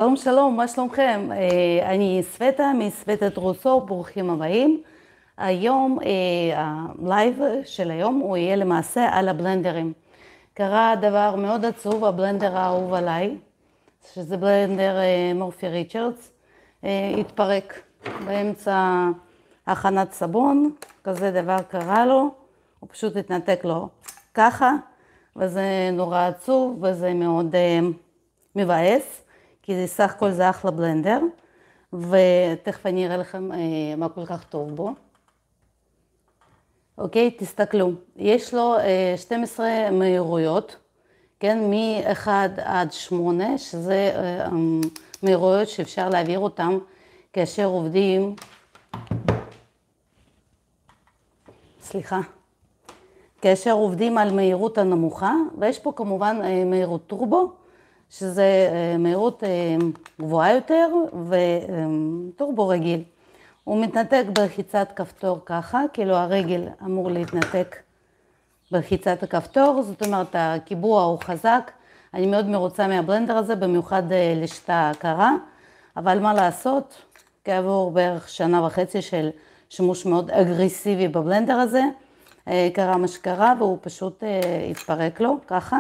שלום שלום, מה שלומכם? אני סווטה מסווטה טרוסו, ברוכים הבאים. היום, הלייב של היום הוא יהיה למעשה על הבלנדרים. קרה דבר מאוד עצוב, הבלנדר האהוב עליי, שזה בלנדר מורפי ריצ'רדס, התפרק באמצע הכנת סבון, כזה דבר קרה לו, הוא פשוט התנתק לו ככה, וזה נורא עצוב וזה מאוד מבאס. כי זה סך הכל זה אחלה בלנדר, ותכף אני אראה לכם מה כל כך טוב בו. אוקיי, תסתכלו, יש לו 12 מהירויות, כן, מ-1 עד 8, שזה מהירויות שאפשר להעביר אותם כאשר עובדים, כאשר עובדים על מהירות הנמוכה, ויש פה כמובן מהירות טורבו, שזה מהירות גבוהה יותר וטורבו רגיל. הוא מתנתק בלחיצת כפתור ככה, כאילו הרגל אמור להתנתק בלחיצת הכפתור, זאת אומרת הקיבוע הוא חזק. אני מאוד מרוצה מהבלנדר הזה, במיוחד לשיטה קרה, אבל מה לעשות, כעבור בערך 1.5 שנה של שימוש מאוד אגרסיבי בבלנדר הזה, קרה מה שקרה והוא פשוט התפרק לו ככה.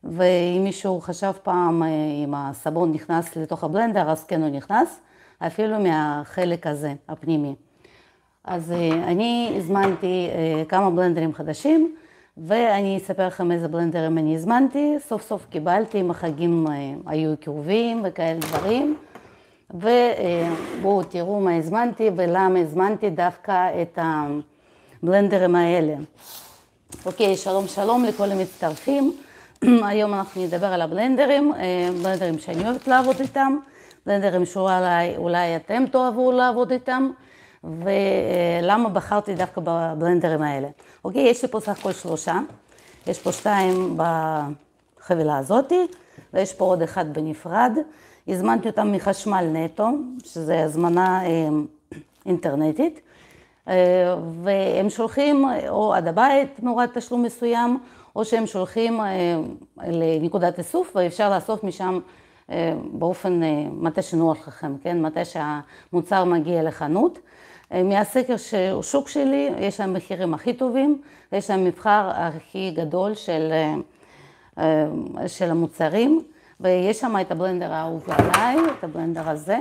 ואם מישהו חשב פעם אם הסבון נכנס לתוך הבלנדר, אז כן הוא נכנס, אפילו מהחלק הזה, הפנימי. אז אני הזמנתי כמה בלנדרים חדשים, ואני אספר לכם איזה בלנדרים אני הזמנתי. סוף סוף קיבלתי, עם החגים היו קרובים וכאלה דברים. ובואו תראו מה הזמנתי ולמה הזמנתי דווקא את הבלנדרים האלה. אוקיי, שלום שלום לכל המצטרפים. היום אנחנו נדבר על הבלנדרים, בלנדרים שאני אוהבת לעבוד איתם, בלנדרים שאולי אתם תאהבו לעבוד איתם, ולמה בחרתי דווקא בבלנדרים האלה. אוקיי, יש לי פה סך הכל 3, יש פה 2 בחבילה הזאת, ויש פה עוד 1 בנפרד. הזמנתי אותם מחשמל נטו, שזה הזמנה אינטרנטית, והם שולחים או עד הבית תמורת תשלום מסוים, או שהם שולחים לנקודת איסוף, ואפשר לאסוף משם באופן מתי שנוח לכם, כן? מתי שהמוצר מגיע לחנות. מהסקר שוק שלי, יש להם מחירים הכי טובים, ויש להם מבחר הכי גדול של המוצרים, ויש שם את הבלנדר האהוב עליי, את הבלנדר הזה,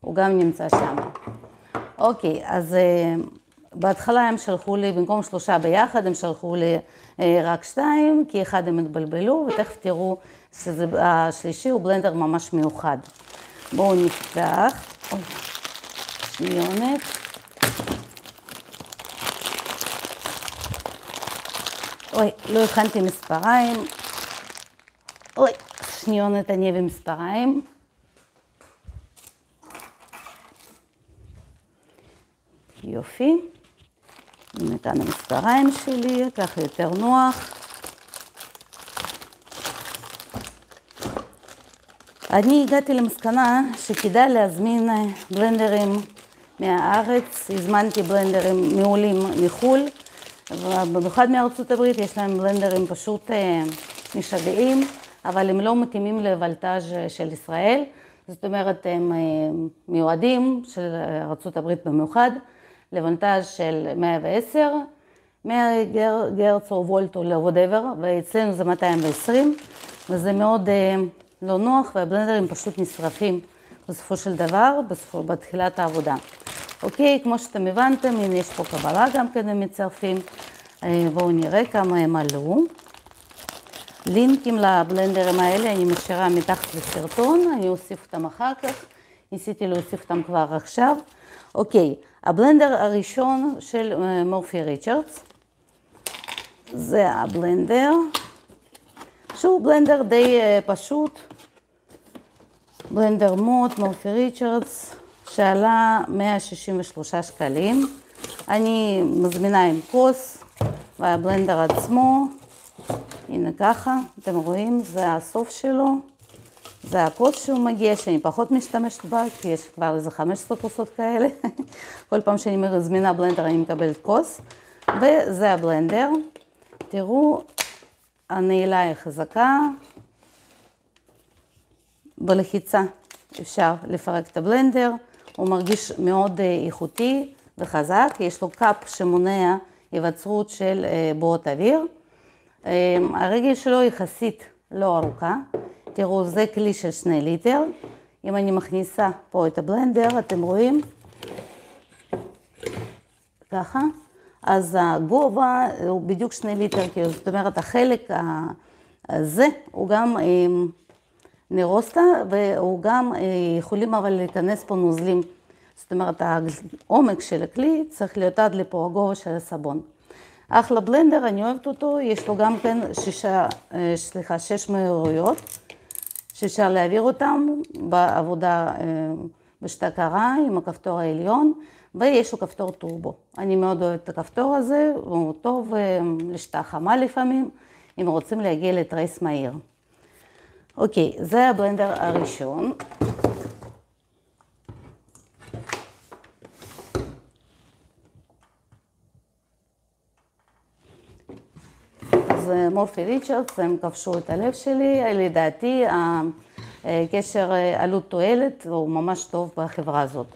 הוא גם נמצא שם. אוקיי, אז בהתחלה הם שלחו לי, במקום 3 ביחד, הם שלחו לי רק 2, כי 1 הם התבלבלו, ותכף תראו שהשלישי הוא בלנדר ממש מיוחד. בואו נפתח, שניונת. אוי, לא הכנתי מספריים. אוי, שניונת אני במספריים. יופי. הנה כאן המספריים שלי, ככה יותר נוח. אני הגעתי למסקנה שכדאי להזמין בלנדרים מהארץ. הזמנתי בלנדרים מעולים מחול, ובמיוחד מארצות הברית יש להם בלנדרים פשוט משגעים, אבל הם לא מתאימים לוולטאז' של ישראל. זאת אומרת, הם מיועדים של ארצות הברית במיוחד, לוולטאז' של 110, 100 גרץ או וולט או whatever, ואצלנו זה 220, וזה מאוד לא נוח, והבלנדרים פשוט נשרפים בסופו של דבר, בתחילת העבודה. אוקיי, כמו שאתם הבנתם, הנה יש פה קבלה גם כן מצרפים, בואו נראה כמה הם עלו. לינקים לבלנדרים האלה אני משאירה מתחת לסרטון, אני אוסיף אותם אחר כך, ניסיתי להוסיף אותם כבר עכשיו. אוקיי, הבלנדר הראשון של מורפי ריצ'רדס, זה הבלנדר, שהוא בלנדר די פשוט, בלנדר מוט, מורפי ריצ'רדס, שעלה 163 שקלים. אני מזמינה עם כוס, והבלנדר עצמו, הנה ככה, אתם רואים, זה הסוף שלו. זה הכוס שהוא מגיע, שאני פחות משתמשת בה, כי יש כבר איזה 15 כוסות כאלה. כל פעם שאני מזמינה בלנדר אני מקבלת כוס. וזה הבלנדר. תראו, הנעילה היא חזקה. בלחיצה אפשר לפרק את הבלנדר, הוא מרגיש מאוד איכותי וחזק, יש לו קאפ שמונע היווצרות של בועות אוויר. הרגל שלו יחסית לא ארוכה, תראו זה כלי של 2 ליטר, אם אני מכניסה פה את הבלנדר אתם רואים ככה, אז הגובה הוא בדיוק 2 ליטר, זאת אומרת החלק הזה הוא גם נרוסטה, והוא גם יכולים אבל להיכנס פה נוזלים, זאת אומרת העומק של הכלי צריך להיות עד לפה הגובה של הסבון. אחלה בלנדר, אני אוהבת אותו, יש לו גם כן 6 מהירויות, שאפשר להעביר אותם בעבודה בשתה קרה עם הכפתור העליון, ויש לו כפתור טורבו. אני מאוד אוהבת את הכפתור הזה, הוא טוב לשתה חמה לפעמים, אם רוצים להגיע לטרייס מהיר. אוקיי, זה הבלנדר הראשון. אז מורפי ריצ'רדס, הם כבשו את הלב שלי, לדעתי הקשר עלות תועלת הוא ממש טוב בחברה הזאת.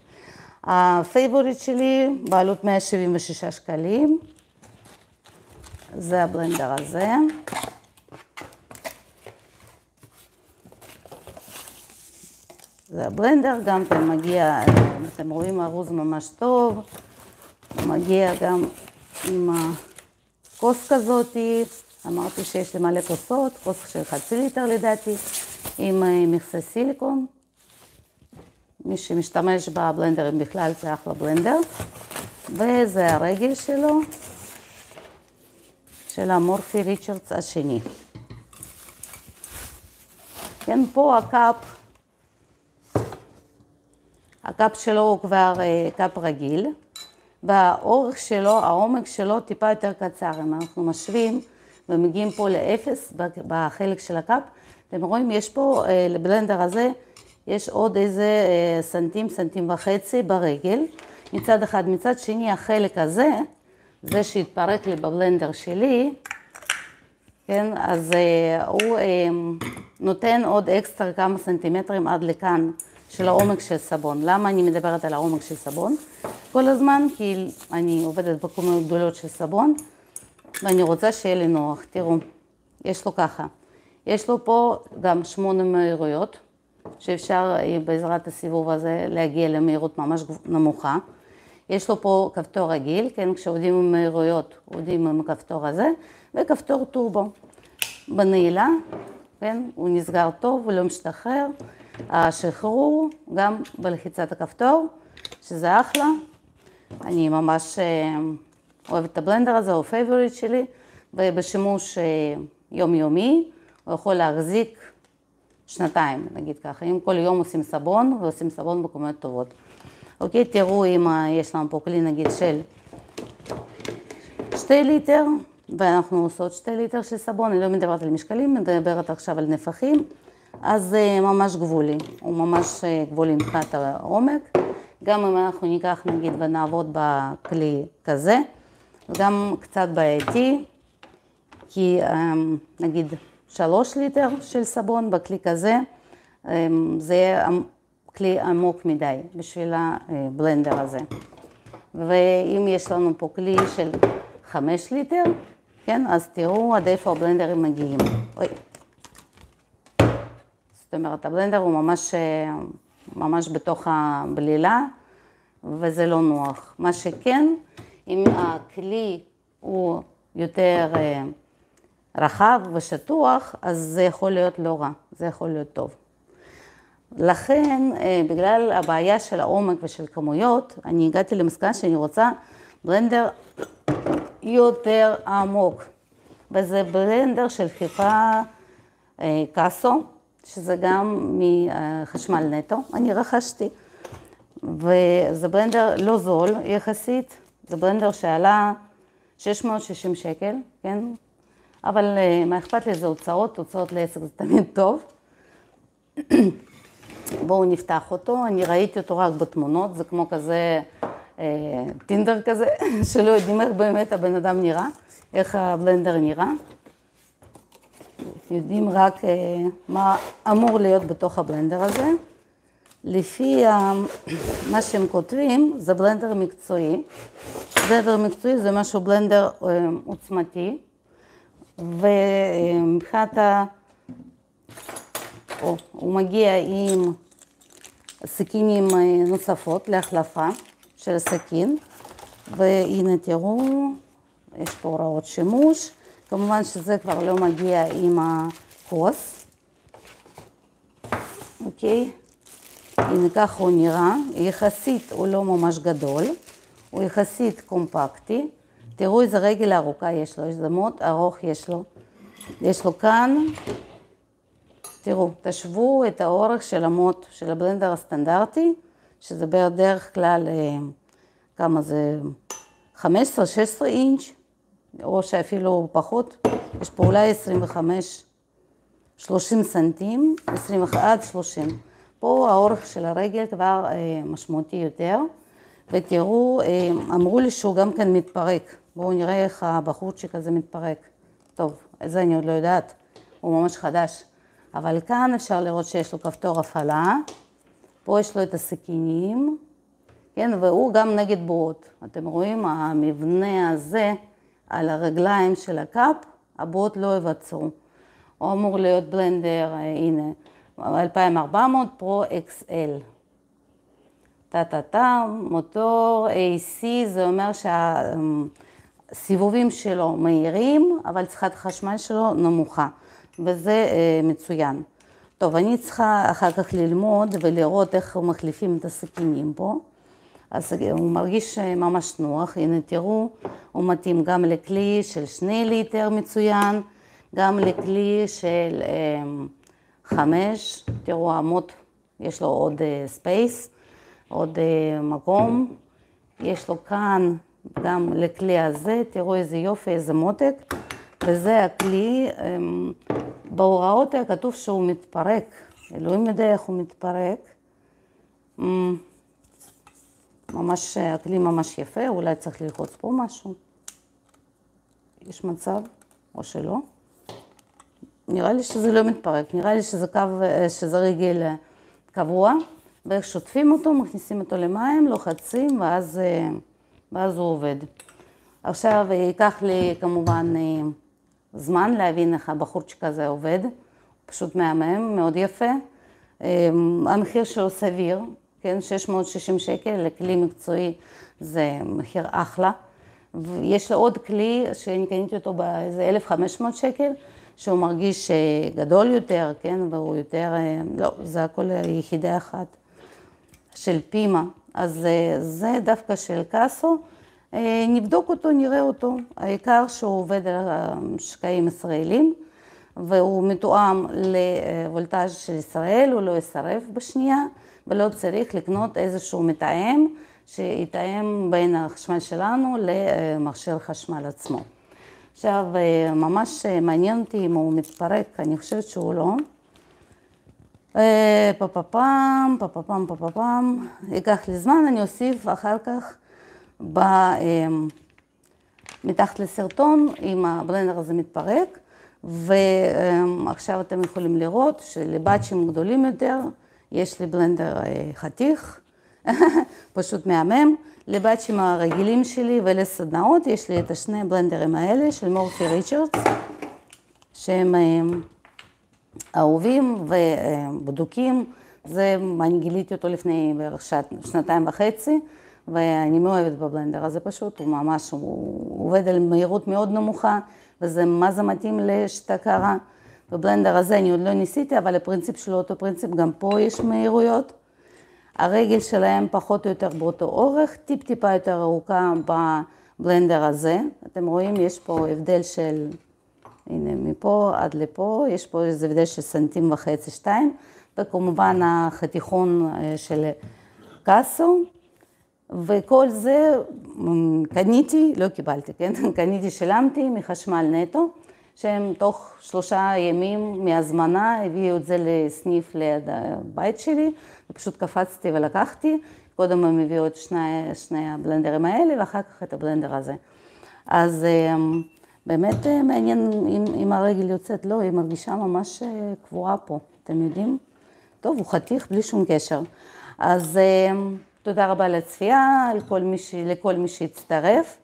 הפייבוריט שלי בעלות 176 שקלים, זה הבלנדר הזה. זה הבלנדר, גם כן מגיע, אתם רואים ארוז ממש טוב, מגיע גם עם כוס כזאת, אמרתי שיש לי מלא כוסות, כוס של 0.5 ליטר לדעתי, עם מכסה סיליקון. מי שמשתמש בבלנדרים בכלל זה אחלה בלנדר. וזה הרגל שלו, של המורפי ריצ'רדס השני. כן, פה הקאפ שלו הוא כבר קאפ רגיל, והאורך שלו, העומק שלו טיפה יותר קצר. אם אנחנו משווים ומגיעים פה לאפס בחלק של הקאפ, אתם רואים, יש פה לבלנדר הזה, יש עוד איזה סנטים וחצי ברגל, מצד אחד. מצד שני, החלק הזה, זה שהתפרק לי בבלנדר שלי, כן, אז הוא נותן עוד אקסטרה כמה סנטימטרים עד לכאן של העומק של סבון. למה אני מדברת על העומק של סבון? כל הזמן, כי אני עובדת בכמויות גדולות של סבון, ואני רוצה שיהיה לי נוח. תראו, יש לו ככה. יש לו פה גם 8 מהירויות, שאפשר בעזרת הסיבוב הזה להגיע למהירות ממש נמוכה. יש לו פה כפתור רגיל, כן, כשעובדים עם מהירויות, עובדים עם הכפתור הזה, וכפתור טורבו. בנעילה, כן, הוא נסגר טוב, הוא לא משתחרר. השחרור גם בלחיצת הכפתור, שזה אחלה. אני ממש אוהבת את הבלנדר הזה, הוא פייבוריט שלי, ובשימוש יומיומי, הוא יכול להחזיק 2, נגיד ככה. אם כל יום עושים סבון, ועושים סבון בכמויות טובות. אוקיי, תראו אם יש לנו פה כלי נגיד של 2 ליטר, ואנחנו עושות 2 ליטר של סבון, אני לא מדברת על משקלים, מדברת עכשיו על נפחים, אז זה ממש גבולי, הוא ממש גבולי מבחינת העומק. גם אם אנחנו ניקח נגיד ונעבוד בכלי כזה, גם קצת בעייתי, כי נגיד 3 ליטר של סבון בכלי כזה, זה כלי עמוק מדי בשביל הבלנדר הזה. ואם יש לנו פה כלי של 5 ליטר, כן, אז תראו עד איפה הבלנדרים מגיעים. זאת אומרת, הבלנדר הוא ממש בתוך הבלילה, וזה לא נוח. מה שכן, אם הכלי הוא יותר רחב ושטוח, אז זה יכול להיות לא רע, זה יכול להיות טוב. לכן, בגלל הבעיה של העומק ושל כמויות, אני הגעתי למסקנה שאני רוצה בלנדר יותר עמוק. וזה בלנדר של חיפה קאסו, שזה גם מחשמל נטו, אני רכשתי. וזה בלנדר לא זול יחסית, זה בלנדר שעלה 660 שקל, כן? אבל מה אכפת לי זה הוצאות לעסק זה תמיד טוב. בואו נפתח אותו, אני ראיתי אותו רק בתמונות, זה כמו כזה טינדר כזה, שלא יודעים איך באמת הבן אדם נראה, איך הבלנדר נראה. יודעים רק מה אמור להיות בתוך הבלנדר הזה. לפי מה שהם כותבים, זה בלנדר מקצועי. בלנדר מקצועי זה משהו בלנדר עוצמתי, ומבחינת הוא מגיע עם סכינים נוספות להחלפה של הסכין, והנה תראו, יש פה הוראות שימוש, כמובן שזה כבר לא מגיע עם הכוס, אוקיי? הנה ככה הוא נראה, יחסית הוא לא ממש גדול, הוא יחסית קומפקטי, תראו איזה רגל ארוכה יש לו, איזה מוט ארוך יש לו כאן, תראו, תשוו את האורך של המוט של הבלנדר הסטנדרטי, שזה בדרך כלל, כמה זה, 15-16 אינץ', או שאפילו פחות, יש פה אולי 25-30 סנטים, 21-30. פה האורך של הרגל כבר משמעותי יותר, ותראו, אמרו לי שהוא גם כן מתפרק. בואו נראה איך הבחורצ'יק הזה מתפרק. טוב, את זה אני עוד לא יודעת, הוא ממש חדש. אבל כאן אפשר לראות שיש לו כפתור הפעלה, פה יש לו את הסכינים, כן, והוא גם נגד בועות. אתם רואים, המבנה הזה על הרגליים של הקאפ, הבועות לא יבצעו. הוא אמור להיות בלנדר, הנה, 2400 פרו XL. מוטור AC, זה אומר שהסיבובים שלו מהירים, אבל צריכת החשמל שלו נמוכה, וזה מצוין. טוב, אני צריכה אחר כך ללמוד ולראות איך מחליפים את הסכינים פה. אז הוא מרגיש ממש נוח, הנה תראו, הוא מתאים גם לכלי של 2 ליטר מצוין, גם לכלי של 5, תראו המוט, יש לו עוד ספייס, עוד מקום, יש לו כאן גם לכלי הזה, תראו איזה יופי, איזה מותק, וזה הכלי, בהוראות היה כתוב שהוא מתפרק, אלוהים יודע איך הוא מתפרק, ממש, הכלי ממש יפה, אולי צריך ללחוץ פה משהו, יש מצב, או שלא. נראה לי שזה לא מתפרק, נראה לי שזה רגל קבוע, ואיך שוטפים אותו, מכניסים אותו למים, לוחצים, ואז הוא עובד. עכשיו ייקח לי כמובן זמן להבין איך הבחורצ'יק הזה עובד, פשוט מהמם, מאוד יפה. המחיר שלו סביר, כן, 660 שקל, לכלי מקצועי זה מחיר אחלה. ויש לו עוד כלי שאני קניתי אותו באיזה 1,500 שקל, שהוא מרגיש גדול יותר, כן, והוא יותר, לא, זה הכל יחידה אחת של פימה, אז זה דווקא של קאסו, נבדוק אותו, נראה אותו, העיקר שהוא עובד על שקעים ישראלים, והוא מתואם לוולטאז' של ישראל, הוא לא ישרף בשנייה, ולא צריך לקנות איזשהו מתאם, שיתאם בין החשמל שלנו למכשיר חשמל עצמו. עכשיו, ממש מעניין אותי אם הוא מתפרק, אני חושבת שהוא לא. פפפם, ייקח לי זמן, אני אוסיף אחר כך מתחת לסרטון, אם הבלנדר הזה מתפרק, ועכשיו אתם יכולים לראות שלבאצ'ים גדולים יותר, יש לי בלנדר חתיך, פשוט מהמם. לבאצ'ים הרגילים שלי ולסדנאות, יש לי את השני הבלנדרים האלה של מורפי ריצ'רדס, שהם אהובים ובדוקים. זה, אני גיליתי אותו לפני בערך 2.5 שנתיים, ואני מאוהבת בבלנדר הזה פשוט, הוא ממש, הוא עובד על מהירות מאוד נמוכה, וזה מה זה מתאים לשתה קרה. בבלנדר הזה אני עוד לא ניסיתי, אבל הפרינציפ שלו אותו פרינציפ, גם פה יש מהירויות. הרגל שלהם פחות או יותר באותו אורך, טיפה יותר ארוכה בבלנדר הזה. אתם רואים, יש פה הבדל של, הנה מפה עד לפה, יש פה איזה הבדל של 1.5 סנטים, 2, וכמובן החתיכון של קאסו. וכל זה קניתי, לא קיבלתי, כן? קניתי, שילמתי מחשמל נטו, שהם תוך 3 ימים מהזמנה הביאו את זה לסניף ליד הבית שלי, ופשוט קפצתי ולקחתי, קודם הם הביאו את שני הבלנדרים האלה, ואחר כך את הבלנדר הזה. אז באמת מעניין אם הרגל יוצאת, לא, היא מרגישה ממש קבועה פה, אתם יודעים? טוב, הוא חתיך בלי שום קשר. אז תודה רבה לצפייה, לכל מי שהצטרף.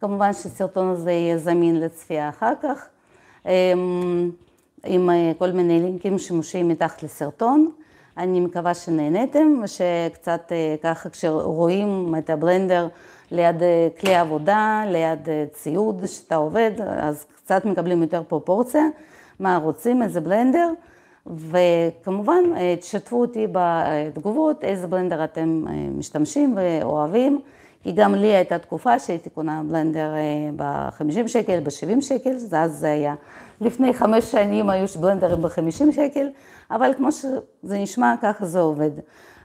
כמובן שסרטון הזה יהיה זמין לצפייה אחר כך, עם כל מיני לינקים שמושיעים מתחת לסרטון. אני מקווה שנהניתם, ושקצת ככה כשרואים את הבלנדר ליד כלי עבודה, ליד ציוד שאתה עובד, אז קצת מקבלים יותר פרופורציה, מה רוצים, איזה בלנדר, וכמובן תשתפו אותי בתגובות, איזה בלנדר אתם משתמשים ואוהבים, כי גם לי הייתה תקופה שהייתי קונה בלנדר ב-50 שקל, ב-70 שקל, אז זה היה. לפני 5 שנים היו בלנדרים ב-50 שקל, אבל כמו שזה נשמע, ככה זה עובד.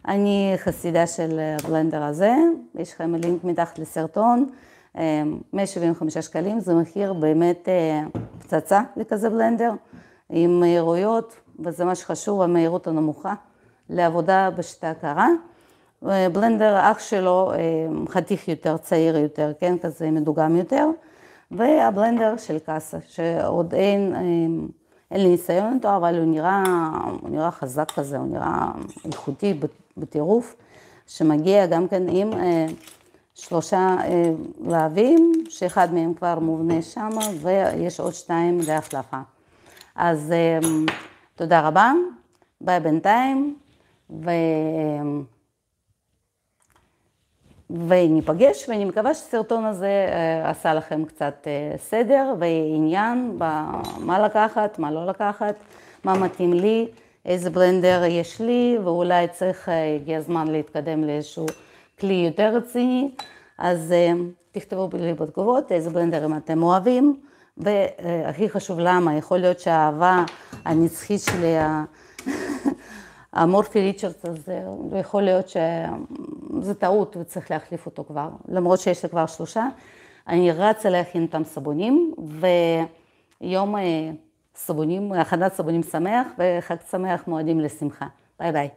אני חסידה של הבלנדר הזה, יש לכם לינק מתחת לסרטון, 175 שקלים, זה מחיר באמת פצצה לכזה בלנדר, עם מהירויות, וזה מה שחשוב, המהירות הנמוכה, לעבודה בשיטה קרה. בלנדר אח שלו חתיך יותר, צעיר יותר, כן, כזה מדוגם יותר, והבלנדר של קאסה, שעוד אין לי ניסיון איתו, אבל הוא נראה חזק כזה, הוא נראה איכותי בטירוף, שמגיע גם כן עם 3 להבים, שאחד מהם כבר מובנה שם, ויש עוד 2 להחלפה. אז תודה רבה, ביי בינתיים, וניפגש, ואני מקווה שסרטון הזה עשה לכם קצת סדר ועניין במה לקחת, מה לא לקחת, מה מתאים לי, איזה בלנדר יש לי, ואולי הגיע הזמן להתקדם לאיזשהו כלי יותר רציני, אז תכתבו לי בתגובות איזה בלנדרים אתם אוהבים, והכי חשוב למה, יכול להיות שהאהבה הנצחית שלי, המורפי ריצ'רדס הזה, יכול להיות שזה טעות וצריך להחליף אותו כבר, למרות שיש לי כבר 3, אני רצה להכין אותם סבונים, ויום סבונים, הכנת סבונים שמח, וחג שמח מועדים לשמחה. ביי ביי.